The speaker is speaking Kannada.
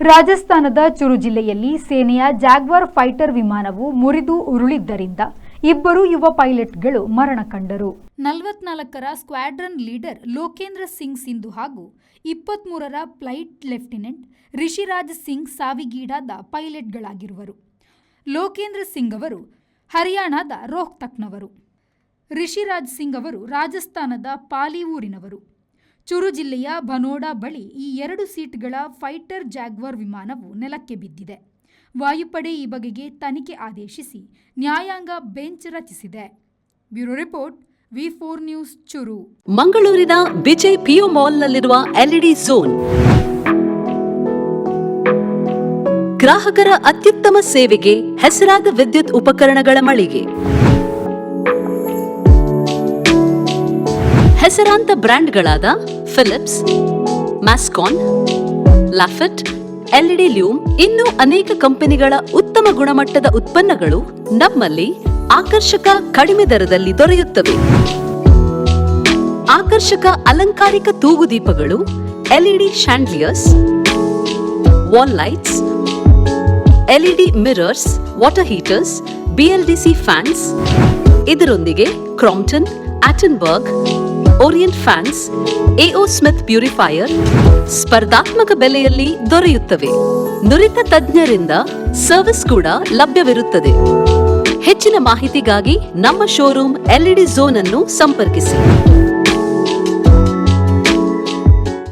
ರಾಜಸ್ಥಾನದ ಚುರು ಜಿಲ್ಲೆಯಲ್ಲಿ ಸೇನೆಯ ಜಾಗ್ವಾರ್ ಫೈಟರ್ ವಿಮಾನವು ಮುರಿದು ಉರುಳಿದ್ದರಿಂದ ಇಬ್ಬರು ಯುವ ಪೈಲಟ್ಗಳು ಮರಣ ಕಂಡರು. 44ರ ಸ್ಕ್ವಾಡ್ರನ್ ಲೀಡರ್ ಲೋಕೇಂದ್ರ ಸಿಂಗ್ ಸಿಂಧು ಹಾಗೂ 23ರ ಫ್ಲೈಟ್ ಲೆಫ್ಟಿನೆಂಟ್ ರಿಷಿರಾಜ್ ಸಿಂಗ್ ಸಾವಿಗೀಡಾದ ಪೈಲಟ್ಗಳಾಗಿರುವರು. ಲೋಕೇಂದ್ರ ಸಿಂಗ್ ಅವರು ಹರಿಯಾಣದ ರೋಹ್ತಕ್ನವರು. ರಿಷಿರಾಜ್ ಸಿಂಗ್ ಅವರು ರಾಜಸ್ಥಾನದ ಪಾಲಿ ಊರಿನವರು. ಚುರು ಜಿಲ್ಲೆಯ ಭನೋಡಾ ಬಳಿ ಈ 2 ಸೀಟ್ಗಳ ಫೈಟರ್ ಜಾಗ್ವಾರ್ ವಿಮಾನವು ನೆಲಕ್ಕೆ ಬಿದ್ದಿದೆ. ವಾಯುಪಡೆ ಈ ಬಗೆಗೆ ತನಿಖೆ ಆದೇಶಿಸಿ ನ್ಯಾಯಾಂಗ ಬೆಂಚ್ ರಚಿಸಿದೆ. ಬ್ಯೂರೋ ರಿಪೋರ್ಟ್, ವಿ4 ನ್ಯೂಸ್, ಚುರು. ಮಂಗಳೂರಿನ ವಿಜಯ್ ಪಿಯು ಮಾಲ್ನಲ್ಲಿರುವ ಎಲ್ಇಡಿ ಝೋನ್ ಗ್ರಾಹಕರ ಅತ್ಯುತ್ತಮ ಸೇವೆಗೆ ಹೆಸರಾದ ವಿದ್ಯುತ್ ಉಪಕರಣಗಳ ಮಳಿಗೆ. ಹೆಸರಾಂತ ಬ್ರ್ಯಾಂಡ್ಗಳಾದ ಫಿಲಿಪ್ಸ್, ಮ್ಯಾಸ್ಕಾನ್, ಲಾಫೆಟ್, ಎಲ್ಇಡಿ ಲ್ಯೂಮ್ ಇನ್ನೂ ಅನೇಕ ಕಂಪನಿಗಳ ಉತ್ತಮ ಗುಣಮಟ್ಟದ ಉತ್ಪನ್ನಗಳು ನಮ್ಮಲ್ಲಿ ಆಕರ್ಷಕ ಕಡಿಮೆ ದರದಲ್ಲಿ ದೊರೆಯುತ್ತವೆ. ಆಕರ್ಷಕ ಅಲಂಕಾರಿಕ ತೂಗುದೀಪಗಳು, LED chandeliers, wall lights, LED mirrors, water heaters, BLDC fans, ಇದರೊಂದಿಗೆ Crompton, Atomberg, Orient fans, AO Smith purifier ಸ್ಪರ್ಧಾತ್ಮಕ ಬೆಲೆಯಲ್ಲಿ ದೊರೆಯುತ್ತವೆ. ನುರಿತ ತಜ್ಞರಿಂದ ಸರ್ವಿಸ್ ಕೂಡ ಲಭ್ಯವಿರುತ್ತದೆ. ಹೆಚ್ಚಿನ ಮಾಹಿತಿಗಾಗಿ ನಮ್ಮ ಶೋರೂಮ್ ಎಲ್ಇಡಿ ಝೋನ್ ಅನ್ನು ಸಂಪರ್ಕಿಸಿ.